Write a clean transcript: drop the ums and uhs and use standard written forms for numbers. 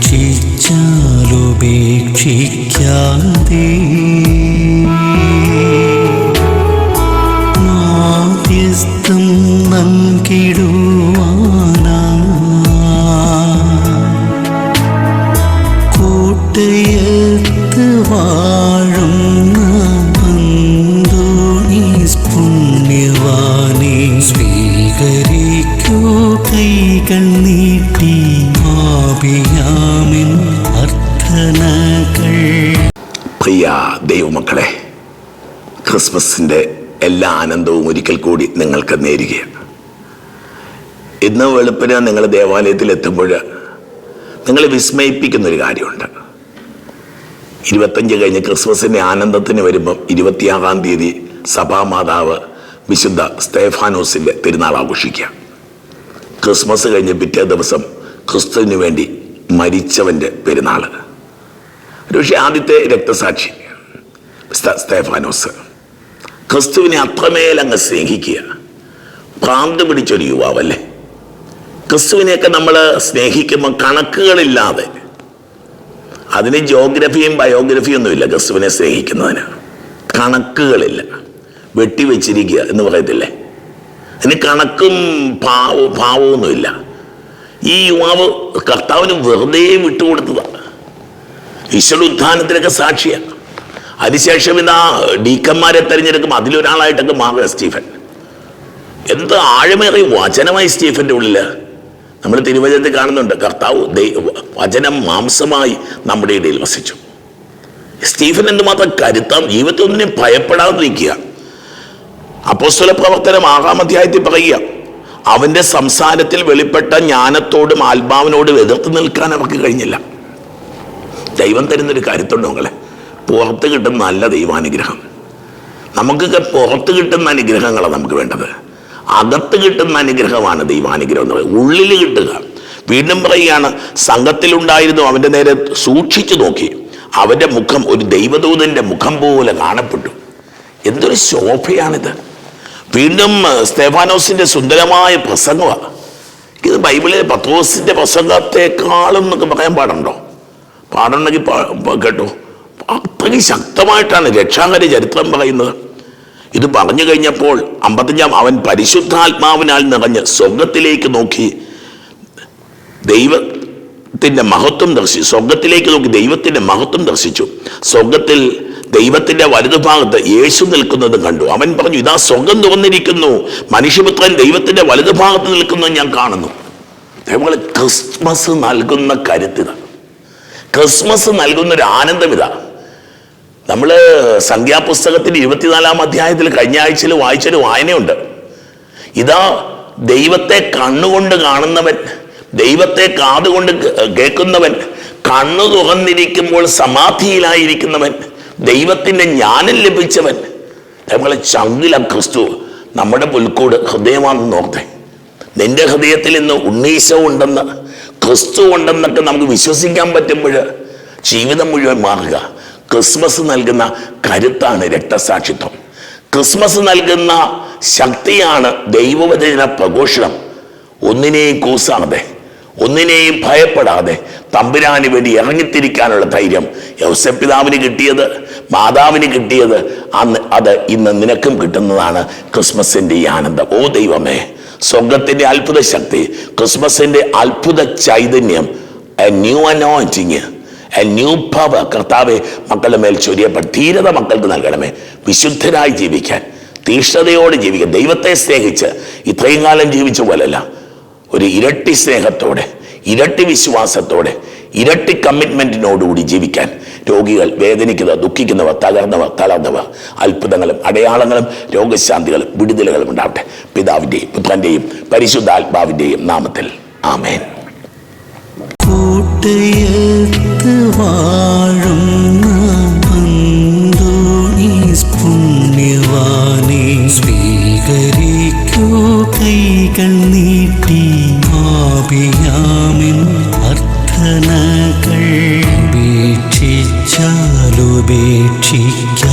ഉപേക്ഷിച്ചാലുപേക്ഷിക്കാതെ മാധ്യസ്ഥം നൽകിടുവാനാ കോട്ടയത്ത് വാഴുന്ന അന്തോണീസ് പുണ്യവാനെ സ്വീകരിക്കൂ കൈകൾ നീട്ടി ആപിയാമിൻ അർത്ഥനകൾ. പ്രിയ ദൈവമക്കളെ, ക്രിസ്മസിൻ്റെ എല്ലാ ആനന്ദവും ഒരിക്കൽ കൂടി നിങ്ങൾക്ക് നേരുകയാണ്. ഇന്ന് വെളുപ്പിന് നിങ്ങൾ ദേവാലയത്തിൽ എത്തുമ്പോൾ നിങ്ങളെ വിസ്മയിപ്പിക്കുന്നൊരു കാര്യമുണ്ട്. 25 കഴിഞ്ഞ് ക്രിസ്മസിൻ്റെ ആനന്ദത്തിന് വരുമ്പം 26-ാം തീയതി സഭാമാതാവ് വിശുദ്ധ സ്തേഫാനോസിൻ്റെ തിരുനാൾ ആഘോഷിക്കുക. ക്രിസ്മസ് കഴിഞ്ഞ് പിറ്റേ ദിവസം ക്രിസ്തുവിന് വേണ്ടി മരിച്ചവൻ്റെ പെരുന്നാൾ. പക്ഷേ ആദ്യത്തെ രക്തസാക്ഷി സ്തേഫാനോസ് ക്രിസ്തുവിനെ അത്രമേൽ അങ്ങ് സ്നേഹിക്കുക. ഭ്രാന്ത് പിടിച്ചൊരു യുവാവല്ലേ. ക്രിസ്തുവിനെയൊക്കെ നമ്മൾ സ്നേഹിക്കുമ്പോൾ കണക്കുകളില്ലാതെ, അതിന് ജോഗ്രഫിയും ബയോഗ്രഫിയും ഒന്നുമില്ല. ക്രിസ്തുവിനെ സ്നേഹിക്കുന്നതിന് കണക്കുകളില്ല. വെട്ടിവെച്ചിരിക്കുക എന്ന് പറയത്തില്ലേ, അതിന് കണക്കും ഭാവമൊന്നുമില്ല. ഈ യുവാവ് കർത്താവിന് വെറുതെ വിട്ടുകൊടുത്തതാണ്. ഈശ്വര ഉത്ഥാനത്തിനൊക്കെ സാക്ഷിയാണ്. അതിനുശേഷം ഇതാ ഡീക്കന്മാരെ തെരഞ്ഞെടുക്കും, അതിലൊരാളായിട്ടൊക്കെ മാറുക സ്റ്റീഫൻ. എന്ത് ആഴമേറിയ വചനമായി സ്റ്റീഫൻ്റെ ഉള്ളിൽ നമ്മൾ തിരുവചനത്തിൽ കാണുന്നുണ്ട്. കർത്താവ് വചനം മാംസമായി നമ്മുടെ ഇടയിൽ വസിച്ചു. സ്റ്റീഫൻ എന്തുമാത്രം കരുത്താം, ജീവിതത്തിൽ ഒന്നിനും ഭയപ്പെടാതിരിക്കുക. അപ്പോസ്തല പ്രവർത്തനം 6-ാം അധ്യായത്തിൽ പറയുക, അവൻ്റെ സംസാരത്തിൽ വെളിപ്പെട്ട ജ്ഞാനത്തോടും ആത്മാവിനോടും എതിർത്ത് നിൽക്കാൻ അവർക്ക് കഴിഞ്ഞില്ല. ദൈവം തരുന്നൊരു കരുത്തുണ്ടോ മകളെ? പുറത്ത് കിട്ടുന്ന നല്ല ദൈവാനുഗ്രഹം. നമുക്കൊക്കെ പുറത്ത് കിട്ടുന്ന അനുഗ്രഹങ്ങളാണ് നമുക്ക് വേണ്ടത്. അകത്ത് കിട്ടുന്ന അനുഗ്രഹമാണ് ദൈവാനുഗ്രഹം എന്ന് പറയുന്നത്. ഉള്ളിൽ കിട്ടുക. വീണ്ടും പറയുകയാണ്, സംഘത്തിലുണ്ടായിരുന്നു അവൻ്റെ നേരെ സൂക്ഷിച്ചു നോക്കി, അവൻ്റെ മുഖം ഒരു ദൈവദൂതൻ്റെ മുഖം പോലെ കാണപ്പെട്ടു. എന്തൊരു ശോഭയാണിത്. വീണ്ടും സ്തേഫാനോസിൻ്റെ സുന്ദരമായ പ്രസംഗമാണ് ഇത്. ബൈബിളിലെ പത്രോസിൻ്റെ പ്രസംഗത്തെക്കാളും എന്നൊക്കെ പറയാൻ പാടുണ്ടെങ്കിൽ കേട്ടോ. അത്രയും ശക്തമായിട്ടാണ് രക്ഷാകര ചരിത്രം പറയുന്നത്. ഇത് പറഞ്ഞു കഴിഞ്ഞപ്പോൾ 55 അവൻ പരിശുദ്ധാത്മാവിനാൽ നിറഞ്ഞ് സ്വർഗത്തിലേക്ക് നോക്കി ദൈവത്തിൻ്റെ മഹത്വം ദർശിച്ചു. സ്വർഗത്തിലേക്ക് നോക്കി ദൈവത്തിൻ്റെ മഹത്വം ദർശിച്ചു. സ്വർഗത്തിൽ ദൈവത്തിൻ്റെ വലതുഭാഗത്ത് യേശു നിൽക്കുന്നത് കണ്ടു. അവൻ പറഞ്ഞു, ഇതാ സ്വർഗം തുറന്നിരിക്കുന്നു, മനുഷ്യപുത്രൻ ദൈവത്തിൻ്റെ വലതുഭാഗത്ത് നിൽക്കുന്നത് ഞാൻ കാണുന്നു. അതേപോലെ ക്രിസ്മസ് നൽകുന്ന കരുത്തിത, ക്രിസ്മസ് നൽകുന്നൊരു ആനന്ദം ഇതാ. നമ്മൾ സംഖ്യാപുസ്തകത്തിൻ്റെ 24-ാം അധ്യായത്തിൽ കഴിഞ്ഞ ആഴ്ചയിൽ വായിച്ചൊരു വായനയുണ്ട്. ഇതാ ദൈവത്തെ കണ്ണുകൊണ്ട് കാണുന്നവൻ, ദൈവത്തെ കാതുകൊണ്ട് കേൾക്കുന്നവൻ, കണ്ണു തുറന്നിരിക്കുമ്പോൾ സമാധിയിലായിരിക്കുന്നവൻ, ദൈവത്തിൻ്റെ ജ്ഞാനം ലഭിച്ചവൻ. നമ്മളെ ചങ്കില ക്രിസ്തു നമ്മുടെ പുൽക്കൂട് ഹൃദയമാണെന്ന് ഓർത്തെ. നിന്റെ ഹൃദയത്തിൽ ഇന്ന് ഉണ്ണീശോ ഉണ്ടെന്ന്, ക്രിസ്തു ഉണ്ടെന്നൊക്കെ നമുക്ക് വിശ്വസിക്കാൻ പറ്റുമ്പോൾ ജീവിതം മുഴുവൻ മാറുക. ക്രിസ്മസ് നൽകുന്ന കരുത്താണ് രക്തസാക്ഷിത്വം. ക്രിസ്മസ് നൽകുന്ന ശക്തിയാണ് ദൈവവചന പ്രഘോഷണം. ഒന്നിനെയും കൂസാതെ, ഒന്നിനെയും ഭയപ്പെടാതെ തമ്പുരാന് വേണ്ടി ഇറങ്ങിത്തിരിക്കാനുള്ള ധൈര്യം യോസേപ്പ് പിതാവിന് കിട്ടിയത്, മാതാവിന് കിട്ടിയത്, അത് ഇന്ന് നിനക്കും കിട്ടുന്നതാണ് ക്രിസ്മസിൻ്റെ ഈ ആനന്ദം. ഓ ദൈവമേ, സ്വർഗത്തിൻ്റെ അത്ഭുത ശക്തി, ക്രിസ്മസിൻ്റെ അത്ഭുത ചൈതന്യം, A new anointing, A new power കർത്താവെ മക്കളുടെ മേൽ ചൊരിയപ്പെട്ട് ധീരത മക്കൾക്ക് നൽകണമേ. വിശുദ്ധരായി ജീവിക്കാൻ, തീഷ്ണതയോടെ ജീവിക്കാൻ, ദൈവത്തെ സ്നേഹിച്ച് ഇത്രയും കാലം ജീവിച്ച പോലല്ല, ഒരു ഇരട്ടി സ്നേഹത്തോടെ, ഇരട്ടി വിശ്വാസത്തോടെ, ഇരട്ടി കമ്മിറ്റ്മെന്റിനോടുകൂടി ജീവിക്കാൻ. രോഗികൾ, വേദനിക്കുന്നവർ, ദുഃഖിക്കുന്നവർ, തകർന്നവർ, തളർന്നവർ, അത്ഭുതങ്ങളും അടയാളങ്ങളും രോഗശാന്തികളും വിടുതലുകളും ഉണ്ടാവട്ടെ. പിതാവിൻ്റെയും പുത്രൻ്റെയും പരിശുദ്ധാത്മാവിൻ്റെയും നാമത്തിൽ ആമേൻ. കോട്ടയത്ത് വാഴുന്ന അന്തോണീസ് പുണ്യവാനെ സ്വീകരിക്കൂ കൈകൾ നീട്ടി ആപിയാമിൻ അർത്ഥനകൾ. ഉപേക്ഷിച്ചാലുപേക്ഷിക്ക